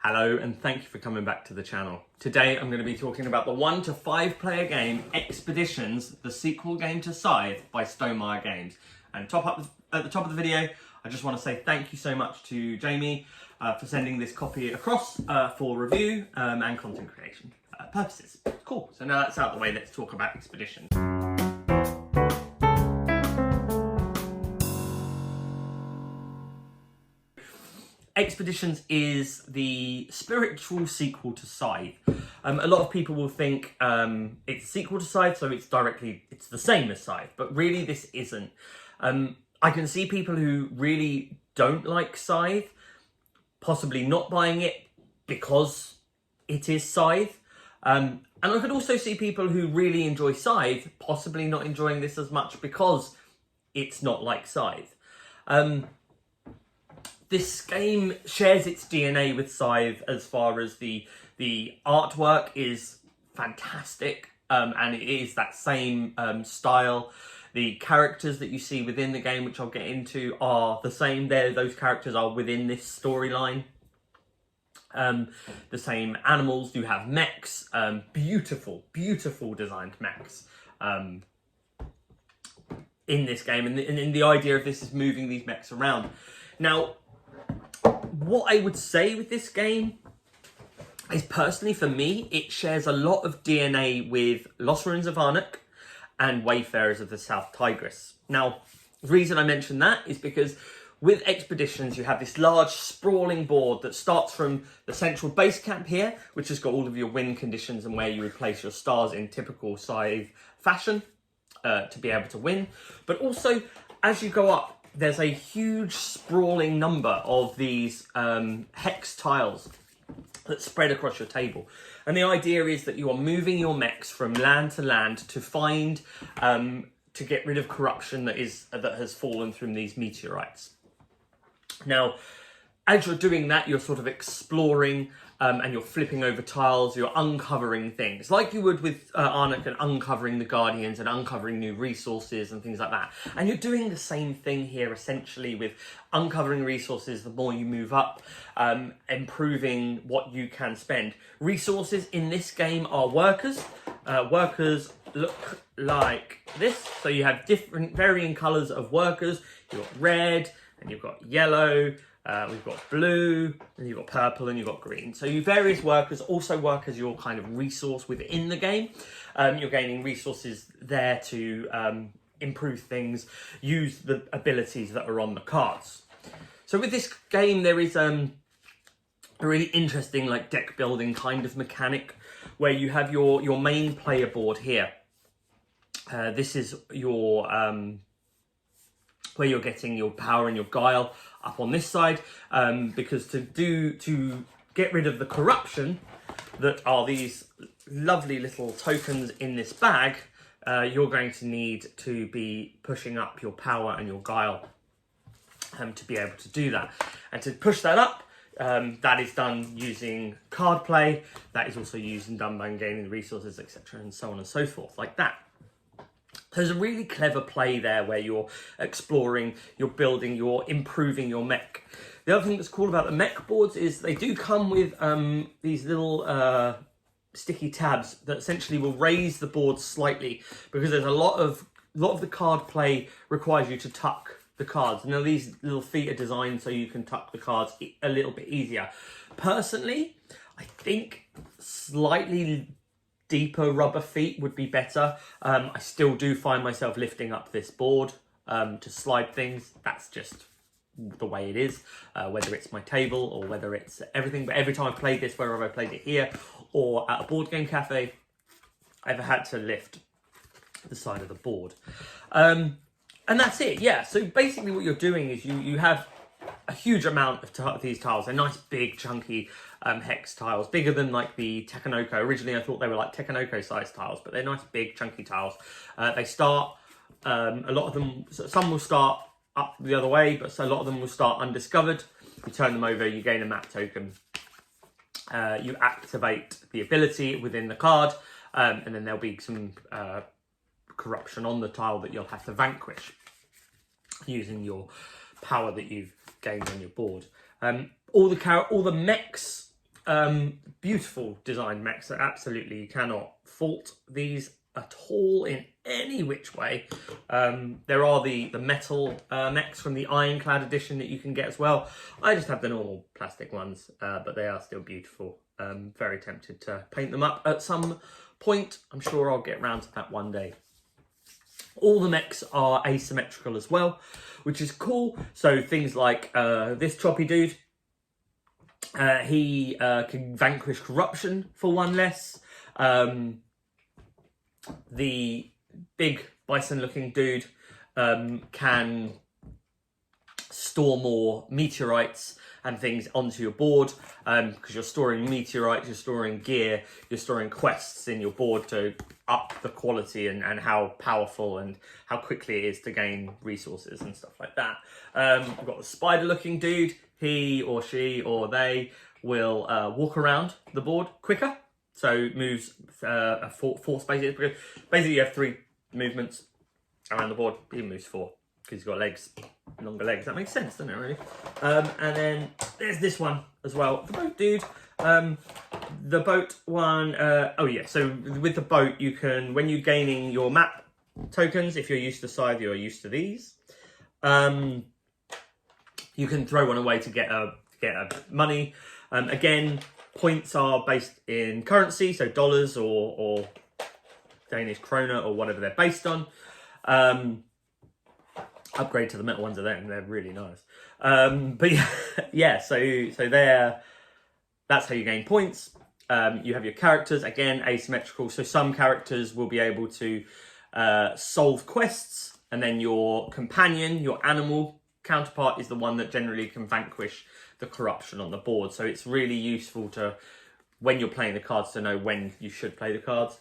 Hello and thank you for coming back to the channel. Today I'm going to be talking about the 1 to 5 player game Expeditions, the sequel game to Scythe by stonemaier Games. And at the top of the video, I just want to say thank you so much to Jamie for sending this copy across for review and content creation purposes. Cool, so now that's out of the way, let's talk about Expeditions. Expeditions is the spiritual sequel to Scythe. A lot of people will think it's a sequel to Scythe, so it's the same as Scythe, but really this isn't. I can see people who really don't like Scythe possibly not buying it because it is Scythe. And I could also see people who really enjoy Scythe possibly not enjoying this as much because it's not like Scythe. This game shares its DNA with Scythe as far as the artwork is fantastic, and it is that same style. The characters that you see within the game, which I'll get into, are the same. Those characters are within this storyline. The same animals. You have mechs, beautiful designed mechs in this game, and the idea of this is moving these mechs around. Now, what I would say with this game is, personally for me, it shares a lot of DNA with Lost Ruins of Arnak and Wayfarers of the South Tigris. Now, the reason I mention that is because with Expeditions, you have this large sprawling board that starts from the central base camp here, which has got all of your win conditions and where you would place your stars in typical Scythe fashion to be able to win. But also, as you go up, there's a huge sprawling number of these hex tiles that spread across your table. And the idea is that you are moving your mechs from land to land to find, to get rid of corruption that has fallen from these meteorites. Now, as you're doing that, you're sort of exploring and you're flipping over tiles, you're uncovering things, like you would with Arnak, and uncovering the Guardians and uncovering new resources and things like that. And you're doing the same thing here, essentially, with uncovering resources the more you move up, improving what you can spend. Resources in this game are workers. Workers look like this. So you have different varying colours of workers. You've got red and you've got yellow. We've got blue, and you've got purple, and you've got green. So your various workers also work as your kind of resource within the game. You're gaining resources there to improve things, use the abilities that are on the cards. So with this game, there is a really interesting deck building kind of mechanic where you have your main player board here. This is your where you're getting your power and your guile up on this side, because to get rid of the corruption that are these lovely little tokens in this bag, you're going to need to be pushing up your power and your guile to be able to do that. And to push that up, that is done using card play. That is also used and done by gaining resources, etc., and so on and so forth, like that. There's a really clever play there where you're exploring, you're building, you're improving your mech. The other thing that's cool about the mech boards is they do come with these little sticky tabs that essentially will raise the board slightly, because there's a lot of the card play requires you to tuck the cards. Now these little feet are designed so you can tuck the cards a little bit easier. Personally, I think slightly deeper rubber feet would be better. I still do find myself lifting up this board to slide things. That's just the way it is, whether it's my table or whether it's everything. But every time I've played this, whether I've played it here or at a board game cafe, I've had to lift the side of the board. And that's it, yeah. So basically what you're doing is you have a huge amount of these tiles. They're nice, big, chunky hex tiles, bigger than the Tekanoko. Originally, I thought they were like Tekanoko sized tiles, but they're nice, big, chunky tiles. They start, a lot of them, some will start up the other way, but a lot of them will start undiscovered. You turn them over, you gain a map token. You activate the ability within the card, and then there'll be some corruption on the tile that you'll have to vanquish using your power that you've gained on your board. All the mechs Beautiful design mechs. So absolutely, you cannot fault these at all in any which way. There are the metal mechs from the Ironclad edition that you can get as well. I just have the normal plastic ones, but they are still beautiful. Very tempted to paint them up at some point. I'm sure I'll get around to that one day. All the mechs are asymmetrical as well, which is cool. So things like this choppy dude, he can vanquish corruption for 1 less. The big bison-looking dude can store more meteorites and things onto your board, because you're storing meteorites, you're storing gear, you're storing quests in your board to up the quality and how powerful and how quickly it is to gain resources and stuff like that. We've got the spider-looking dude. He or she or they will walk around the board quicker. So moves 4 spaces. Basically, you have 3 movements around the board. He moves 4 because he's got legs, longer legs. That makes sense, doesn't it, really? And then there's this one as well. The boat dude. The boat one. Oh, yeah. So with the boat, you can, when you're gaining your map tokens, if you're used to Scythe, you're used to these. You can throw one away to get a money. Again, points are based in currency, so dollars or Danish kroner or whatever they're based on. Upgrade to the metal ones are there, and they're really nice. But yeah, so that's how you gain points. You have your characters, again, asymmetrical. So some characters will be able to solve quests, and then your companion, your animal counterpart, is the one that generally can vanquish the corruption on the board. So it's really useful to, when you're playing the cards, to know when you should play the cards.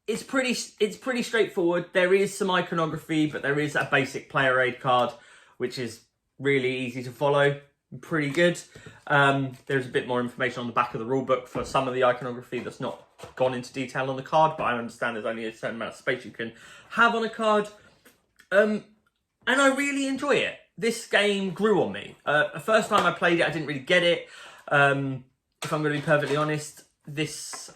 It's pretty straightforward. There is some iconography, but there is a basic player aid card, which is really easy to follow. Pretty good. There's a bit more information on the back of the rulebook for some of the iconography that's not gone into detail on the card, but I understand there's only a certain amount of space you can have on a card. And I really enjoy it. This game grew on me. The first time I played it, I didn't really get it. If I'm going to be perfectly honest, this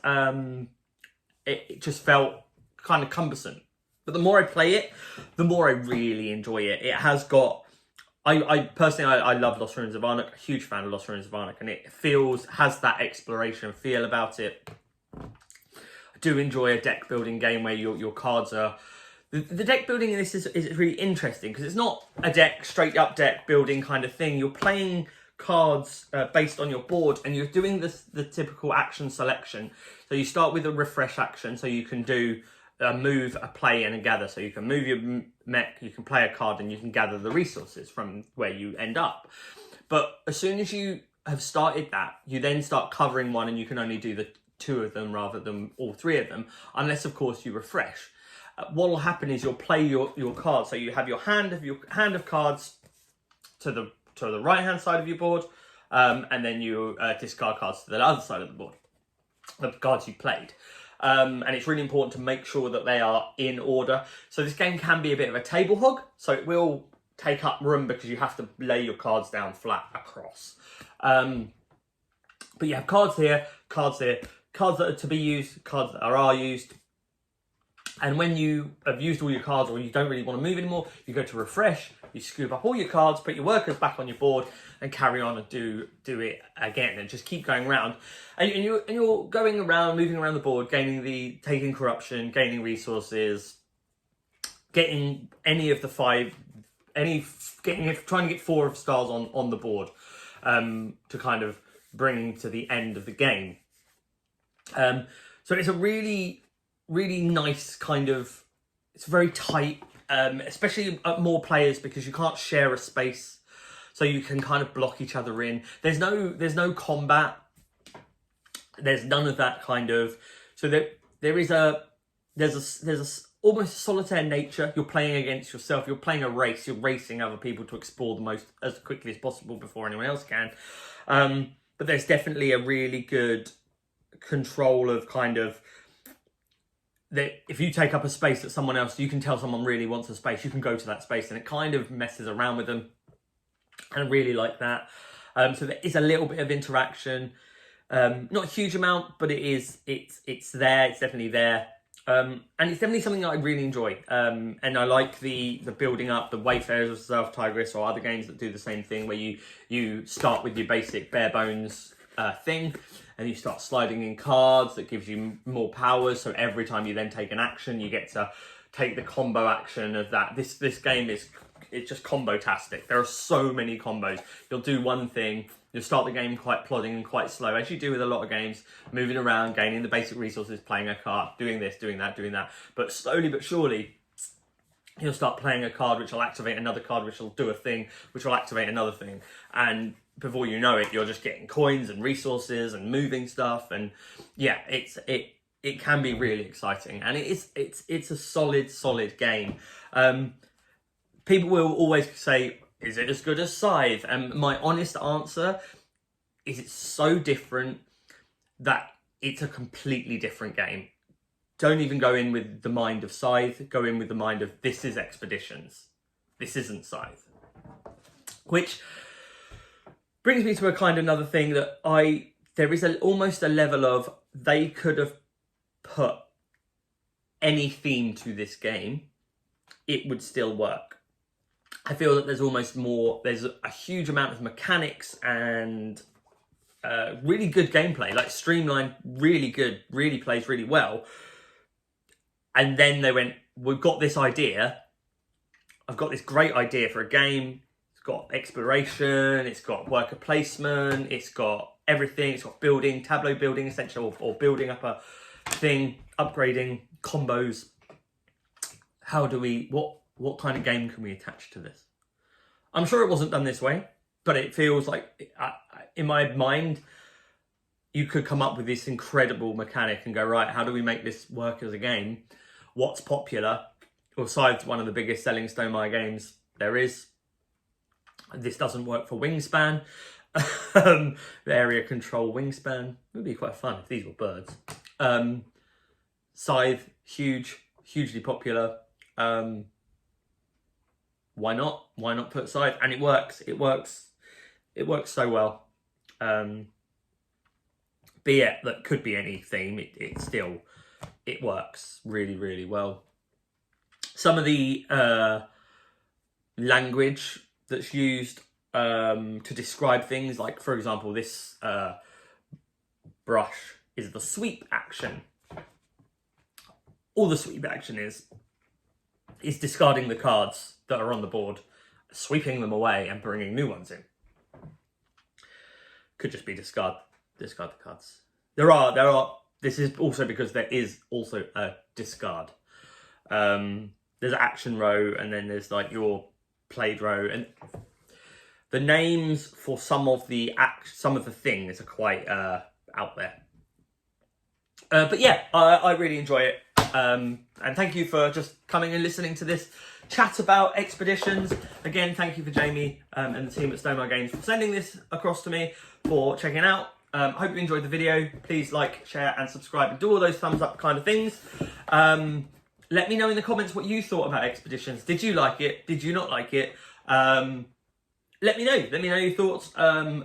it just felt kind of cumbersome. But the more I play it, the more I really enjoy it. It has got... I personally love Lost Ruins of Arnak. A huge fan of Lost Ruins of Arnak, and it has that exploration feel about it. I do enjoy a deck building game where your cards are... The deck building in this is really interesting because it's not a straight up deck building kind of thing. You're playing cards based on your board, and you're doing the typical action selection. So you start with a refresh action, so you can do a move, a play, and a gather. So you can move your mech, you can play a card, and you can gather the resources from where you end up. But as soon as you have started that, you then start covering one, and you can only do the 2 of them rather than all 3 of them, unless of course you refresh. What will happen is you'll play your cards. So you have your hand of cards to the right hand side of your board, and then you discard cards to the other side of the board, the cards you played. And it's really important to make sure that they are in order. So this game can be a bit of a table hog, so it will take up room because you have to lay your cards down flat across. But you have cards here, cards that are to be used, cards that are used. And when you have used all your cards, or you don't really want to move anymore, you go to refresh, you scoop up all your cards, put your workers back on your board, and carry on and do it again, and just keep going around. And you're going around, moving around the board, taking corruption, gaining resources, getting any of the 5, trying to get 4 stars on the board, to kind of bring to the end of the game. So it's a really nice kind of, it's very tight, especially at more players, because you can't share a space, so you can kind of block each other in. There's no combat. There's none of that kind of, so there's almost solitaire nature. You're playing against yourself. You're playing a race. You're racing other people to explore the most as quickly as possible before anyone else can. But there's definitely a really good control of kind of, that if you take up a space that someone else, you can tell someone really wants a space, you can go to that space, and it kind of messes around with them. And I really like that. So there is a little bit of interaction, not a huge amount, but it's there. It's definitely there. And it's definitely something that I really enjoy. And I like the building up, the Wayfarers of South Tigris, or other games that do the same thing, where you start with your basic bare bones thing, and you start sliding in cards that gives you more powers. So every time you then take an action, you get to take the combo action of that. This game it's just combo-tastic. There are so many combos. You'll do one thing, you'll start the game quite plodding and quite slow, as you do with a lot of games, moving around, gaining the basic resources, playing a card, doing this, doing that, doing that. But slowly but surely, you'll start playing a card which will activate another card, which will do a thing, which will activate another thing. And before you know it, you're just getting coins and resources and moving stuff. And yeah, it can be really exciting. And it's a solid game. People will always say, is it as good as Scythe? And my honest answer is it's so different that it's a completely different game. Don't even go in with the mind of Scythe. Go in with the mind of, this is Expeditions. This isn't Scythe. Which brings me to a kind of another thing that there is almost a level of, they could have put any theme to this game, it would still work. I feel that there's a huge amount of mechanics and really good gameplay, like streamlined, really good, really plays really well. And then they went, we've got this idea. I've got this great idea for a game. It's got exploration, it's got worker placement, it's got everything. It's got building, tableau building, essentially, or building up a thing, upgrading, combos. How do we, what kind of game can we attach to this? I'm sure it wasn't done this way, but it feels like, in my mind, you could come up with this incredible mechanic and go, right, how do we make this work as a game? What's popular? Well, Scythe's one of the biggest selling stonemaier games there is. This doesn't work for Wingspan. The area control Wingspan would be quite fun if these were birds. Scythe, hugely popular. Why not? Why not put Scythe? And it works. It works so well. Be it that could be any theme, it works really well. Some of the language that's used to describe things, like for example, this brush is the sweep action. All the sweep action is discarding the cards that are on the board, sweeping them away and bringing new ones in. Could just be discard the cards. There are, this is also because there is also a discard. There's action row, and then there's like your played row, and the names for some of the things are quite out there. But yeah, I really enjoy it. And thank you for just coming and listening to this chat about Expeditions. Again, thank you for Jamie and the team at stonemaier Games for sending this across to me, for checking it out. Hope you enjoyed the video. Please like, share and subscribe and do all those thumbs up kind of things. Let me know in the comments what you thought about Expeditions. Did you like it? Did you not like it? Let me know. Let me know your thoughts.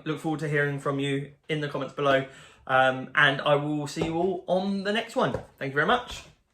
Look forward to hearing from you in the comments below. And I will see you all on the next one. Thank you very much.